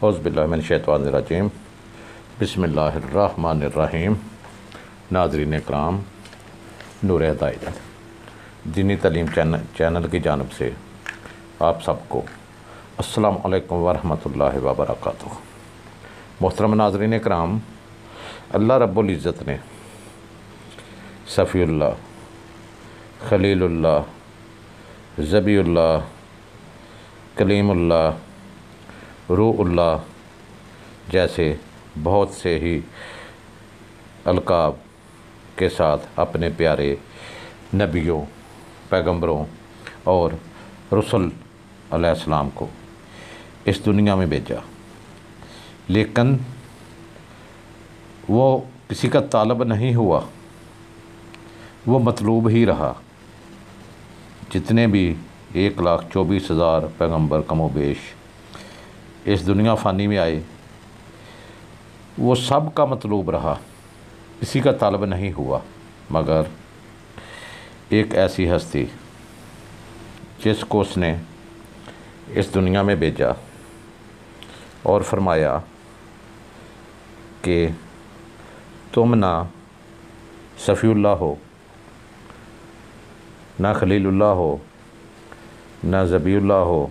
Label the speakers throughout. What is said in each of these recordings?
Speaker 1: औज़ुबिल्लाहिमिनश्शैतानिर्रजीम बिस्मिल्लाहिर्रहमानिर्रहीम। नाज़रीन इकराम, नूर हिदायत दीनी तालीम चैनल की जानिब से आप सबको अस्सलाम वालेकुम वरहमतुल्लाहि वबरकातुहू। मोहतरम नाज़रीन इकराम, अल्लाह रब्बुल इज़्ज़त ने सफ़ीउल्लाह, खलीलुल्लाह, ज़बीउल्लाह, कलीमुल्लाह, रूहुल्लाह जैसे बहुत से ही अलकाब के साथ अपने प्यारे नबियों, पैगंबरों और रसूल अलैहिस्सलाम को इस दुनिया में भेजा, लेकिन वो किसी का तालब नहीं हुआ, वो मतलूब ही रहा। जितने भी 1,24,000 पैगंबर कमोबेश इस दुनिया फ़ानी में आए, वो सब का मतलूब रहा, किसी का तालब नहीं हुआ, मगर एक ऐसी हस्ती जिसको उसने इस दुनिया में भेजा और फरमाया कि तुम ना सफ़ीउल्लाह हो, ना खलीलुल्लाह हो, ना ज़बीउल्लाह हो,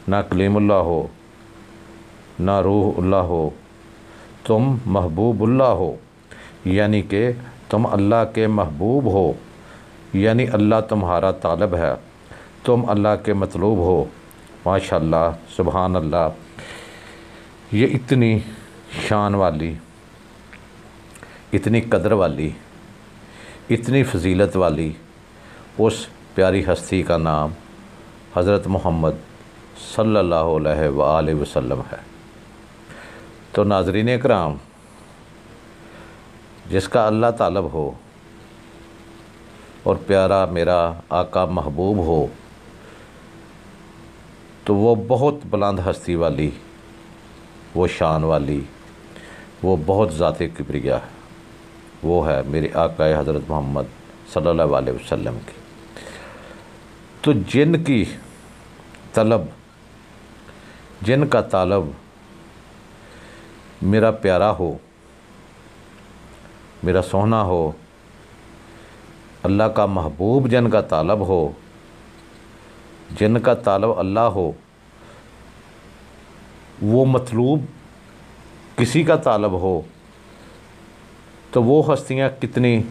Speaker 1: ना कलीमुल्लाह हो, ना रूहुल्लाह हो, तुम महबूबुल्लाह हो, यानी कि तुम अल्लाह के महबूब हो, यानी अल्लाह तुम्हारा तालब है, तुम अल्लाह के मतलूब हो। माशाअल्लाह, सुभान अल्लाह। ये इतनी शान वाली, इतनी कदर वाली, इतनी फ़जीलत वाली उस प्यारी हस्ती का नाम हज़रत मोहम्मद सल्लल्लाहु अलैहि वसल्लम है। तो नाज़रीन इकराम, जिसका अल्लाह तालब हो और प्यारा मेरा आका महबूब हो, तो वो बहुत बुलंद हस्ती वाली, वो शान वाली, वो बहुत ज़ाते किब्रिया है, वो है मेरे आका हज़रत मोहम्मद सल्लल्लाहु अलैहि वसल्लम की। तो जिनका तालब मेरा प्यारा हो, मेरा सोहना हो, अल्लाह का महबूब जिनका तालब हो, जिनका तालब अल्लाह हो, वो मतलूब किसी का तालब हो, तो वो हस्तियाँ कितनी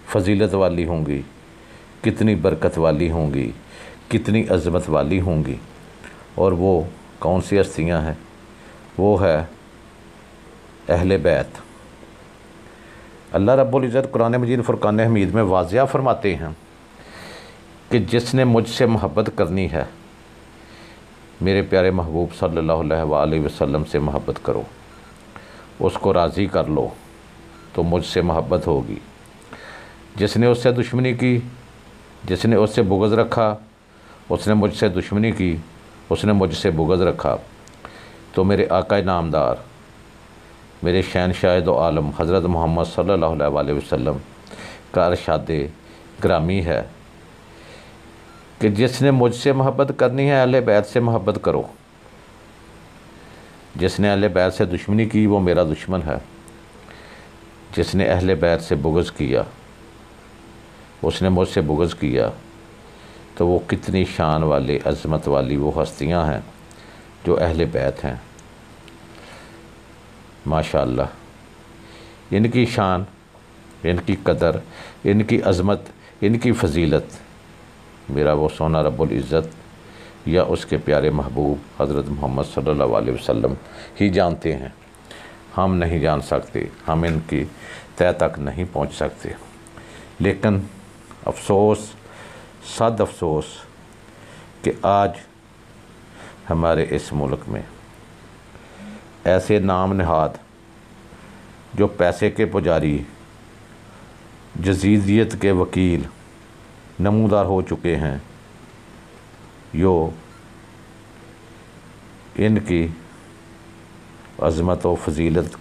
Speaker 1: फ़जीलत वाली होंगी, कितनी बरकत वाली होंगी, कितनी अज़मत वाली होंगी। और वो कौन सी हस्तियाँ हैं? वो है अहले बैत। अल्लाह रब्बुल इज़्ज़त कुरान मजीद फ़ुरक़ान हमीद में वाज़िया फ़रमाते हैं कि जिसने मुझसे मोहब्बत करनी है, मेरे प्यारे महबूब सल्लल्लाहु अलैहि वसल्लम से मोहब्बत करो, उसको राज़ी कर लो, तो मुझसे मोहब्बत होगी। जिसने उससे दुश्मनी की, जिसने उससे बुग़्ज़ रखा, उसने मुझसे दुश्मनी की, उसने मुझसे बुग़्ज़ रखा, तो मेरे आका नामदार, मेरे शहंशाह दो आलम हज़रत मोहम्मद सल्लल्लाहु अलैहि वसल्लम का इरशाद ग्रामी है कि जिसने मुझसे मोहब्बत करनी है, अहले बैत से मोहब्बत करो। जिसने अहले बैत से दुश्मनी की, वो मेरा दुश्मन है। जिसने अहले बैत से बुग़्ज़ किया, उसने मुझसे बुग़्ज़ किया, तो वो कितनी शान वाले, अज़मत वाली वो हस्तियाँ हैं जो अहले बैत हैं। माशाअल्लाह, इनकी शान, इनकी कदर, इनकी अज़मत, इनकी फ़जीलत मेरा वो सोना रब्बुल इज़्ज़त या उसके प्यारे महबूब हज़रत मोहम्मद सल्लल्लाहु अलैहि वसल्लम ही जानते हैं। हम नहीं जान सकते, हम इनकी तह तक नहीं पहुंच सकते। लेकिन अफ़सोस, सद अफ़सोस कि आज हमारे इस मुल्क में ऐसे नाम नहाद जो पैसे के पुजारी, जजीजियत के वकील नमूदार हो चुके हैं, यो इनकी अज़मत व फ़जीलत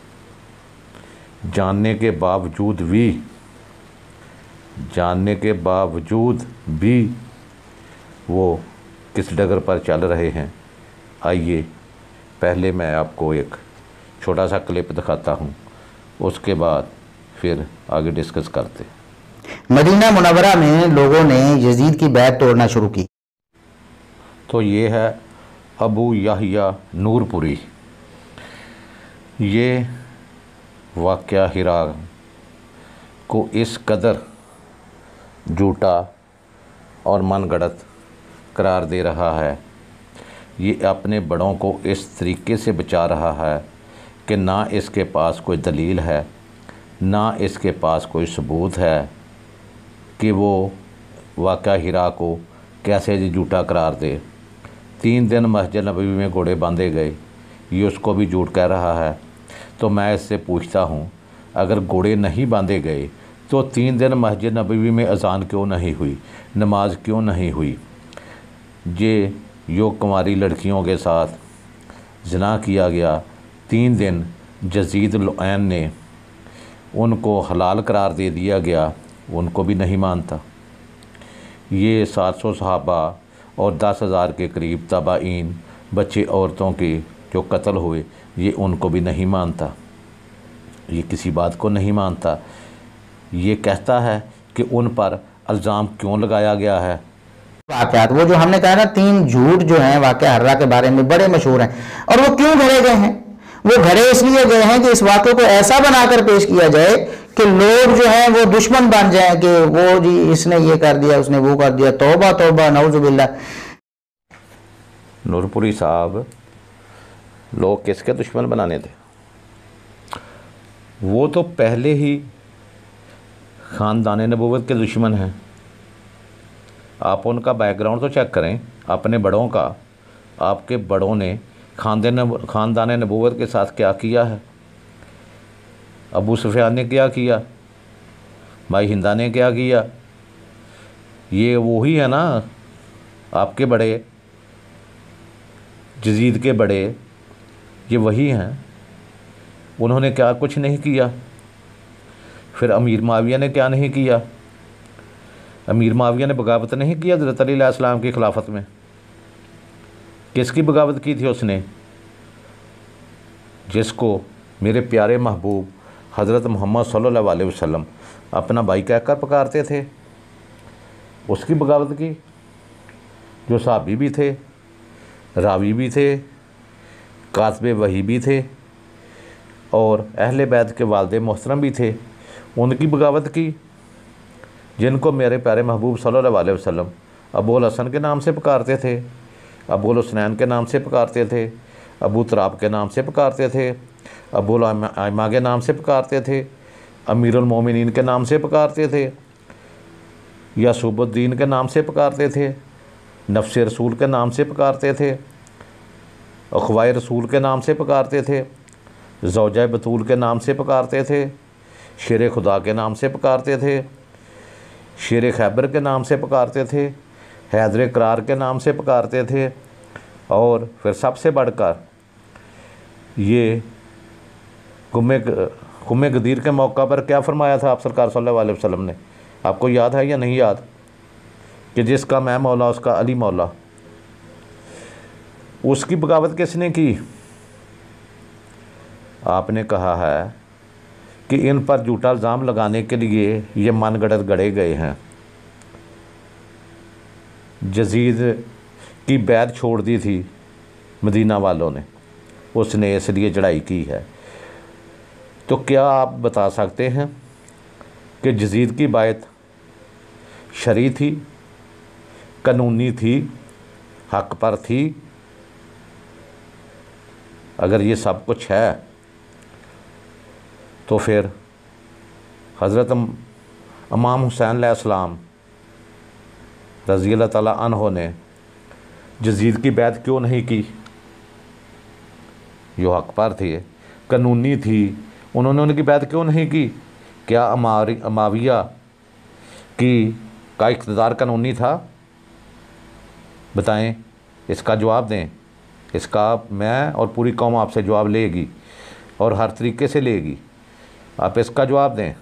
Speaker 1: जानने के बावजूद भी वो किस डगर पर चल रहे हैं, आइए पहले मैं आपको एक छोटा सा क्लिप दिखाता हूँ, उसके बाद फिर आगे डिस्कस करते।
Speaker 2: मदीना मुनव्वरा में लोगों ने यजीद की बैत तोड़ना शुरू की।
Speaker 1: तो ये है अबू याहिया नूरपुरी। ये वाक़या हिरा को इस कदर झूठा और मनगढ़ंत करार दे रहा है, ये अपने बड़ों को इस तरीके से बचा रहा है कि ना इसके पास कोई दलील है, ना इसके पास कोई सबूत है कि वो वाक़या हिरा को कैसे जी झूठा करार दे। 3 दिन मस्जिद नबवी में घोड़े बांधे गए, ये उसको भी झूठ कह रहा है। तो मैं इससे पूछता हूँ, अगर घोड़े नहीं बांधे गए तो 3 दिन मस्जिद नबवी में अज़ान क्यों नहीं हुई, नमाज क्यों नहीं हुई? ये जो कुंवारी लड़कियों के साथ ज़िना किया गया, 3 दिन यजीद लुआन ने उनको हलाल करार दे दिया गया, उनको भी नहीं मानता। ये 700 सहाबा और 10,000 के करीब तबाईन बच्चे औरतों के जो कत्ल हुए, ये उनको भी नहीं मानता। ये किसी बात को नहीं मानता। ये कहता है कि उन पर इल्ज़ाम क्यों लगाया गया है।
Speaker 2: वाक़यात वो जो हमने कहा ना 3 झूठ जो हैं वाक़या हर्रा के बारे में बड़े मशहूर हैं। और वो क्यों घड़े गए हैं? वो घड़े इसलिए गए हैं कि इस वाक़े को ऐसा बनाकर पेश किया जाए कि लोग जो हैं वो दुश्मन बन जाएं कि वो जी इसने ये कर दिया, उसने वो कर दिया। तौबा तौबा, नऊज़ुबिल्लाह।
Speaker 1: नूरपुरी साहब लोग किसके दुश्मन बनाने थे? वो तो पहले ही ख़ानदान नबूवत के दुश्मन हैं। आप उनका बैकग्राउंड तो चेक करें अपने बड़ों का। आपके बड़ों ने ख़ानदान नबूवत के साथ क्या किया है? अबू सुफियान ने क्या किया? भाई हिंदा ने क्या किया? ये वही है ना आपके बड़े, यजीद के बड़े, ये वही हैं। उन्होंने क्या कुछ नहीं किया। फिर अमीर माविया ने क्या नहीं किया? अमीर माविया ने बगावत नहीं किया हज़रत अली अलैहिस्सलाम की खिलाफत में। किसकी बगावत की थी उसने? जिसको मेरे प्यारे महबूब हज़रत मोहम्मद सल्लल्लाहु अलैहि वसल्लम अपना भाई कहकर पुकारते थे, उसकी बगावत की। जो सहाबी भी थे, रावी भी थे, कातबे वही भी थे और अहले बैत के वालिद मोहतरम भी थे, उनकी बगावत की। जिनको मेरे प्यारे महबूब सल्लल्लाहु अलैहि वसल्लम अबूल हसन के नाम से पुकारते थे, अबूल हुसनैन के नाम से पुकारते थे, अबू तराब के नाम से पुकारते थे, अबूल आयमा के नाम से पुकारते थे, अमीरुल मोमिनीन के नाम से पुकारते थे, यासूबुद्दीन के नाम से पुकारते थे, नफ्स रसूल के नाम से पुकारते थे, अखवाए रसूल के नाम से पुकारते थे, ज़ौजा बतूल के नाम से पुकारते थे, शेर खुदा के नाम से पुकारते थे, शेर खैबर के नाम से पुकारते थे, हैदर करार के नाम से पुकारते थे। और फिर सबसे बढ़कर ये गुम्मे गदीर के मौका पर क्या फरमाया था आप सरकार सल्लल्लाहु अलैहि वसल्लम ने? आपको याद है या नहीं याद कि जिसका मैं मौला उसका अली मौला? उसकी बगावत किसने की? आपने कहा है कि इन पर झूठा इल्ज़ाम लगाने के लिए ये मनगढ़ंत गढ़े गए हैं। यजीद की बैत छोड़ दी थी मदीना वालों ने, उसने इसलिए चढ़ाई की है। तो क्या आप बता सकते हैं कि यजीद की बैत शरई थी, कानूनी थी, हक पर थी? अगर ये सब कुछ है तो फिर हज़रत इमाम हुसैन अलैहिस्सलाम रज़ी अल्लाह ताला अन्हो ने यजीद की बैत क्यों नहीं की? जो हक पर थी, कानूनी थी, उन्होंने उनकी बैत क्यों नहीं की? क्या अमाविया का इक़्तिदार कानूनी था? बताएं, इसका जवाब दें। इसका मैं और पूरी कौम आपसे जवाब लेगी और हर तरीके से लेगी। आप इसका जवाब दें।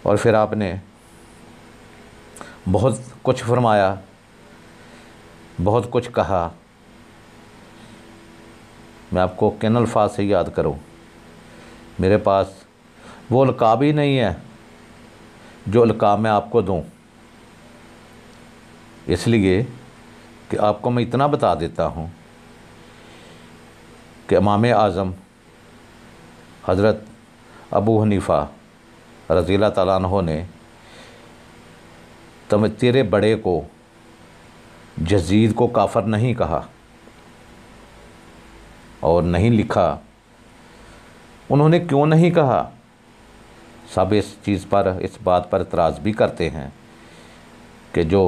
Speaker 1: और फिर आपने बहुत कुछ फरमाया, बहुत कुछ कहा मैं आपको किन अल्फाज से याद करूं? मेरे पास वो अलकाब ही नहीं है जो अलकाब मैं आपको दूं। इसलिए कि आपको मैं इतना बता देता हूं कि इमाम आज़म हज़रत अबू हनीफ़ा रज़ी अल्लाह तआला अन्हु ने तेरे बड़े को यज़ीद को काफ़र नहीं कहा और नहीं लिखा। उन्होंने क्यों नहीं कहा? सब इस चीज़ पर, इस बात पर इतराज़ भी करते हैं कि जो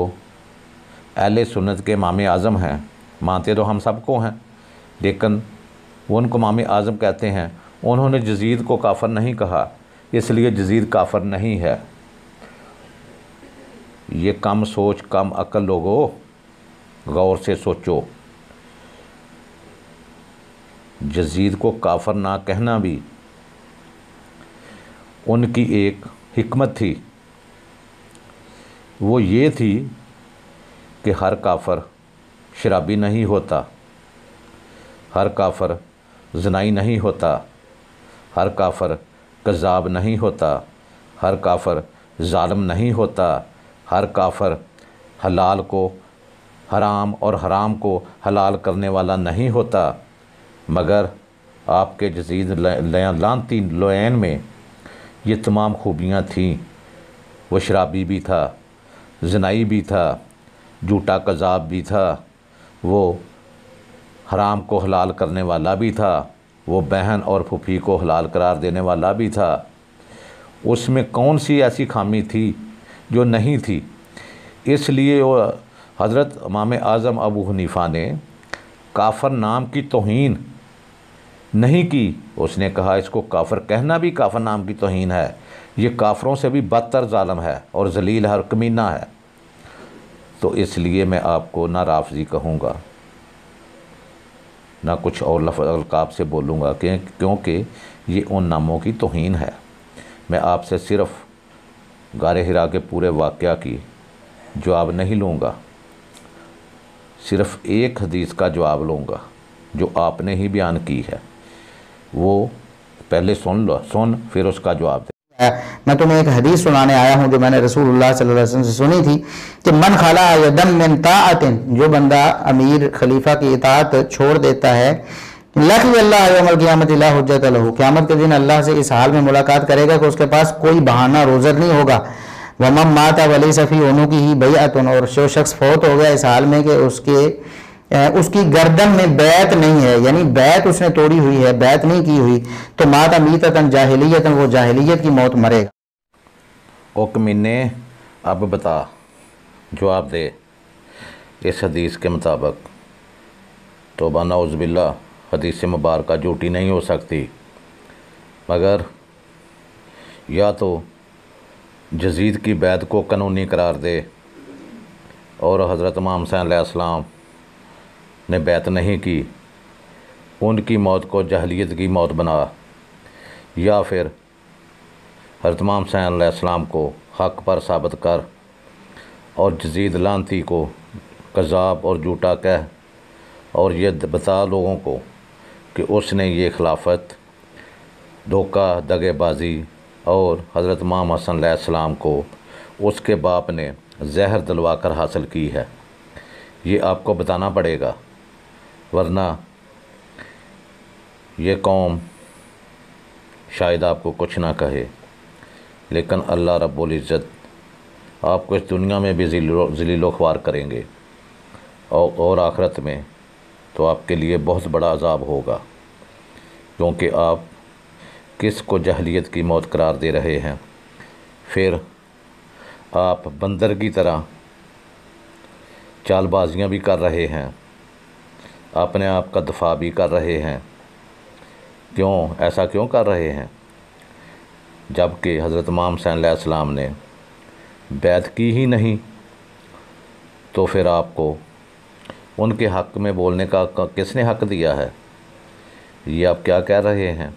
Speaker 1: अहले सुन्नत के इमाम आज़म हैं, मानते तो हम सबको हैं, लेकिन वो उनको इमाम आज़म कहते हैं, उन्होंने यज़ीद को काफ़र नहीं कहा, इसलिए यज़ीद काफ़र नहीं है। ये कम सोच, कम अक्ल लोगों, गौर से सोचो। यज़ीद को काफ़र ना कहना भी उनकी एक हिकमत थी। वो ये थी कि हर काफ़र शराबी नहीं होता, हर काफ़र ज़नाई नहीं होता, हर काफ़र कज़ाब नहीं होता, हर काफ़र ज़ालिम नहीं होता, हर काफ़र हलाल को हराम और हराम को हलाल करने वाला नहीं होता। मगर आपके यज़ीद लानती लुऐन में ये तमाम खूबियाँ थीं। वो शराबी भी था, ज़नाई भी था, झूठा कज़ाब भी था, वो हराम को हलाल करने वाला भी था, वो बहन और फूफी को हलाल करार देने वाला भी था। उसमें कौन सी ऐसी खामी थी जो नहीं थी? इसलिए वो हज़रत इमाम आज़म अबू हनीफ़ा ने काफ़र नाम की तौहीन नहीं की। उसने कहा इसको काफ़र कहना भी काफ़र नाम की तौहीन है, ये काफ़रों से भी बदतर ज़ालिम है और जलील है और कमीना है। तो इसलिए मैं आपको ना राफ़ज़ी कहूँगा, ना कुछ और लफ़्ज़ अलक़ाब से बोलूँगा, क्योंकि ये उन नामों की तौहीन है। मैं आपसे सिर्फ़ गारे हिरा के पूरे वाक़या की जवाब नहीं लूँगा, सिर्फ़ एक हदीस का जवाब लूँगा जो आपने ही बयान की है। वो पहले सुन फिर उसका जवाब दे।
Speaker 2: मैं तुम्हें एक हदीस सुनाने आया हूं जो मैंने रसूलुल्लाह सल्लल्लाहु अलैहि वसल्लम से सुनी थी कि मन खला यदम मिन ताअतिन, जो बंदा अमीर खलीफा की इताअत छोड़ देता है, लक़ी अल्लाह यौमल क़ियामति ला हुज्जत लहू, क़यामत के दिन अल्लाह से इस हाल में मुलाकात करेगा कि उसके पास कोई बहाना रोज़र नहीं होगा। वमम माता वली सफ़ी ओनू की ही बैअतुन, और जो शख्स फौत हो गया इस हाल में कि उसकी गर्दन में बैत नहीं है, यानी बैत उसने तोड़ी हुई है, बैत नहीं की हुई, तो माता मीततन जाहिलियतन, वो जाहिलियत की मौत मरेगा।
Speaker 1: ओ कमीने, अब बता, जवाब दे इस हदीस के मुताबिक। तौबा नऊज़ बिल्लाह, हदीस मुबारका झूठी नहीं हो सकती, मगर या तो यज़ीद की बैत को कानूनी करार दे और हज़रत इमाम हुसैन अलैहिस्सलाम ने बैत नहीं की, उनकी मौत को जहलियत की मौत बना, या फिर हज़रत इमाम हुसैन अलैहिस्सलाम को हक़ पर साबित कर और यज़ीद लानती को कज़ाब और झूठा कह और ये बता लोगों को कि उसने ये खिलाफत धोखा, दगेबाजी और हज़रत इमाम हसन अलैहिस्सलाम को उसके बाप ने जहर दिलवा कर हासिल की है। ये आपको बताना पड़ेगा, वरना ये कौम शायद आपको कुछ ना कहे, लेकिन अल्लाह रब्बुल इज़्ज़त आपको इस दुनिया में भी ज़लील ख्वार करेंगे और आखिरत में तो आपके लिए बहुत बड़ा अज़ाब होगा, क्योंकि आप किस को जहलियत की मौत करार दे रहे हैं। फिर आप बंदर की तरह चालबाजियाँ भी कर रहे हैं, अपने आप का दफा भी कर रहे हैं। क्यों ऐसा क्यों कर रहे हैं? जबकि हज़रत इमाम हुसैन अलैहिस्सलाम ने बैत की ही नहीं, तो फिर आपको उनके हक़ में बोलने का किसने हक़ दिया है? ये आप क्या कह रहे हैं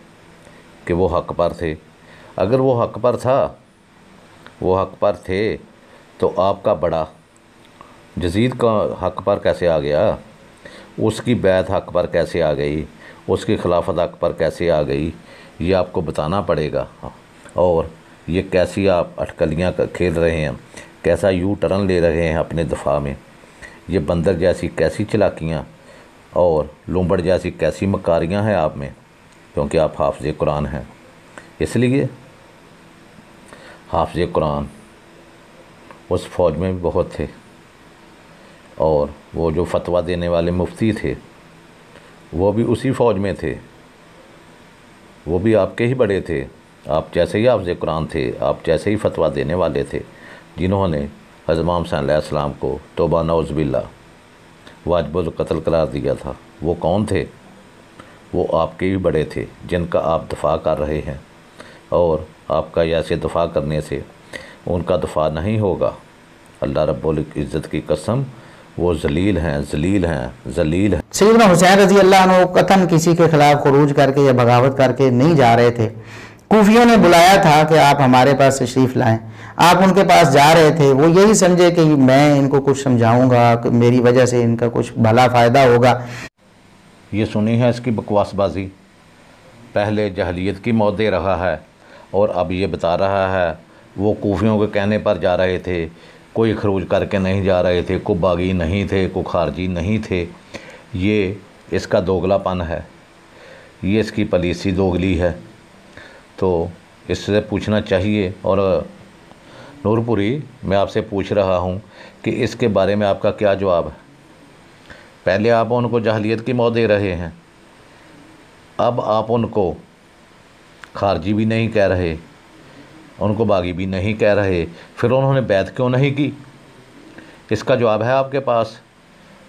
Speaker 1: कि वो हक़ पर थे? अगर वो हक़ पर था, वो हक़ पर थे, तो आपका बड़ा यज़ीद का हक़ पर कैसे आ गया? उसकी बैत हक़ पर कैसे आ गई? उसकी खिलाफत हक पर कैसे आ गई ये आपको बताना पड़ेगा। और ये कैसी आप अटकलियाँ खेल रहे हैं, कैसा यू टर्न ले रहे हैं अपने दफा में, ये बंदर जैसी कैसी चलाकियाँ और लूंबड़ जैसी कैसी मकारियाँ हैं आप में, क्योंकि आप हाफ़िज़ कुरान हैं। इसलिए हाफ़िज़ कुरान उस फ़ौज में भी बहुत थे, और वो जो फतवा देने वाले मुफ्ती थे वो भी उसी फ़ौज में थे, वो भी आपके ही बड़े थे। आप जैसे ही हाफ़िज़ कुरान थे, आप जैसे ही फतवा देने वाले थे, जिन्होंने हज़रत इमाम हुसैन अलैहिस्सलाम को तौबा नौज़ बिल्लाह वाजिबुल कत्ल करार दिया था, वो कौन थे? वो आपके ही बड़े थे, जिनका आप दफ़ा कर रहे हैं, और आपका ऐसे दफ़ा करने से उनका दफ़ा नहीं होगा। अल्लाह रब्बुल इज़्ज़त की कसम, वो जलील हैं, जलील हैं, जलील हैं।
Speaker 2: सैयदना हुसैन रज़ी अल्लाह अन्हु कतन किसी के खिलाफ खुरूज करके या बगावत करके नहीं जा रहे थे। कूफियों ने बुलाया था कि आप हमारे पास तशरीफ़ लाएं, आप उनके पास जा रहे थे। वो यही समझे कि मैं इनको कुछ समझाऊंगा, कि मेरी वजह से इनका कुछ भला फ़ायदा होगा।
Speaker 1: ये सुनी है इसकी बकवासबाजी। पहले जहलियत की मौत दे रहा है और अब ये बता रहा है वो कूफियों के कहने पर जा रहे थे, कोई खरूज करके नहीं जा रहे थे, कोई बागी नहीं थे, कोई खारजी नहीं थे। ये इसका दोगलापन है, ये इसकी पलीसी दोगली है। तो इससे पूछना चाहिए। और नूरपुरी, मैं आपसे पूछ रहा हूँ कि इसके बारे में आपका क्या जवाब है? पहले आप उनको जहलियत की मौत दे रहे हैं, अब आप उनको खारजी भी नहीं कह रहे, उनको बागी भी नहीं कह रहे, फिर उन्होंने बैत क्यों नहीं की? इसका जवाब है आपके पास?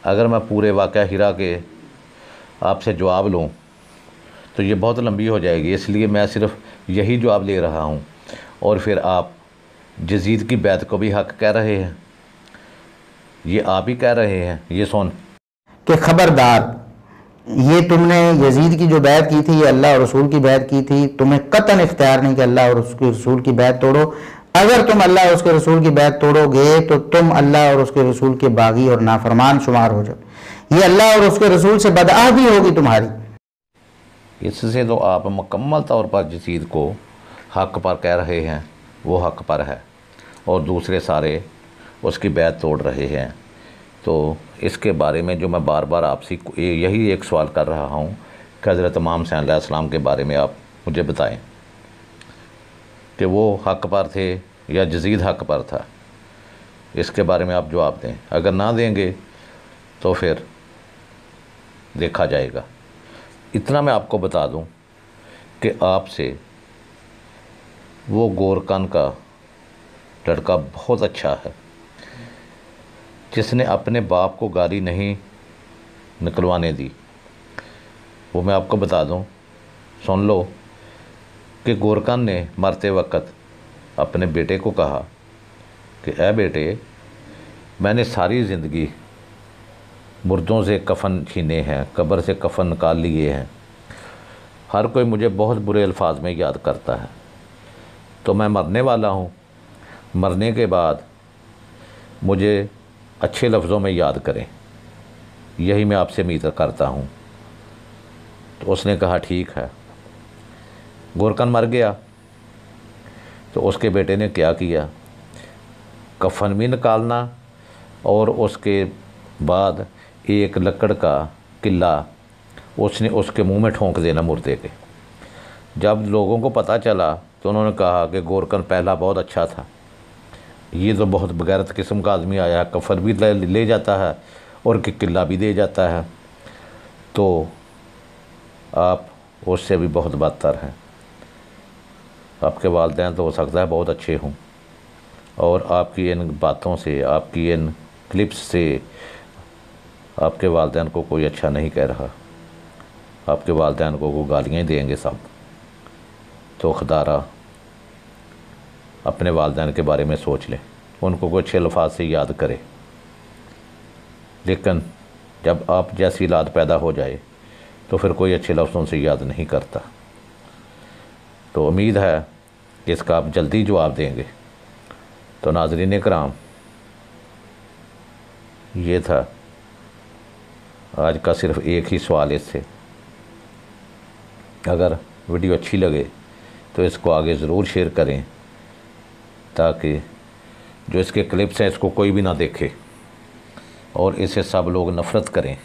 Speaker 1: अगर मैं पूरे वाक़या हिरा के आपसे जवाब लूँ तो ये बहुत लंबी हो जाएगी, इसलिए मैं सिर्फ यही जवाब ले रहा हूँ। और फिर आप यजीद की बैत को भी हक कह रहे हैं, ये आप ही कह रहे हैं। ये सुन
Speaker 2: कि खबरदार, ये तुमने यजीद की जो बैत की थी, ये अल्लाह और रसूल की बैत की थी, तुम्हें कतन इख्तियार नहीं कि अल्लाह और उसके रसूल की बैत तोड़ो। अगर तुम अल्लाह और उसके रसूल की बैत तोड़ोगे तो तुम अल्लाह और उसके रसूल के बागी और नाफरमान शुमार हो जाओ। ये अल्लाह और उसके रसूल से बदआह भी होगी तुम्हारी।
Speaker 1: इससे तो आप मुकम्मल तौर पर यजीद को हक पर कह रहे हैं, वो हक पर है, और दूसरे सारे उसकी बैत तोड़ रहे हैं। तो इसके बारे में जो मैं बार बार आपसे यही एक सवाल कर रहा हूँ कि हज़रत इमाम हुसैन अलैहिस्सलाम के बारे में आप मुझे बताएं कि वो हक पर थे या यजीद हक पर था। इसके बारे में आप जवाब दें। अगर ना देंगे तो फिर देखा जाएगा। इतना मैं आपको बता दूं कि आपसे वो गोरकान का लड़का बहुत अच्छा है, जिसने अपने बाप को गाली नहीं निकलवाने दी। वो मैं आपको बता दूं, सुन लो, कि गोरकान ने मरते वक्त अपने बेटे को कहा कि ऐ बेटे, मैंने सारी ज़िंदगी मुर्दों से कफ़न छीने हैं, कब्र से कफ़न निकाल लिए हैं, हर कोई मुझे बहुत बुरे अल्फाज में याद करता है, तो मैं मरने वाला हूँ, मरने के बाद मुझे अच्छे लफ्ज़ों में याद करें, यही मैं आपसे उम्मीद करता हूँ। तो उसने कहा ठीक है। गोरकान मर गया तो उसके बेटे ने क्या किया, कफ़न भी निकालना और उसके बाद एक लकड़ का किला उसने उसके मुंह में ठोंक देना मुर्दे के। जब लोगों को पता चला तो उन्होंने कहा कि गोरकान पहला बहुत अच्छा था, ये तो बहुत बगैरत किस्म का आदमी आया है, कफ़न भी ले जाता है और किला भी दे जाता है, तो आप उससे भी बहुत बदतर हैं। आपके वालिदैन तो हो सकता है बहुत अच्छे हों, और आपकी इन बातों से, आपकी इन क्लिप्स से आपके वालिदैन को कोई अच्छा नहीं कह रहा, आपके वालिदैन को गालियाँ ही देंगे सब। तो खुदारा अपने वालिदैन के बारे में सोच ले, उनको कुछ अच्छे अल्फाज से याद करे। लेकिन जब आप जैसी औलाद पैदा हो जाए तो फिर कोई अच्छे लफ्ज़ों से याद नहीं करता। तो उम्मीद है कि इसका आप जल्दी जवाब देंगे। तो नाज़रीन कराम, ये था आज का सिर्फ एक ही सवाल इससे अगर वीडियो अच्छी लगे तो इसको आगे ज़रूर शेयर करें, ताकि जो इसके क्लिप्स हैं इसको कोई भी ना देखे और इसे सब लोग नफ़रत करें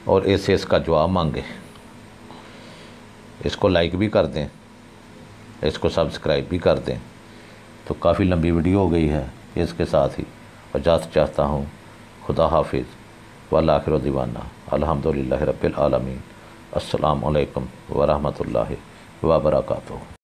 Speaker 1: और इसे इसका जवाब मांगें। इसको लाइक भी कर दें, इसको सब्सक्राइब भी कर दें। तो काफ़ी लंबी वीडियो हो गई है, इसके साथ ही इजाज़त चाहता हूँ। खुदा हाफिज़ वल आखिर दीवाना अल्हम्दुलिल्लाहि रब्बिल आलमीन। अस्सलामु अलैकुम व रहमतुल्लाहि व बरकातुहू।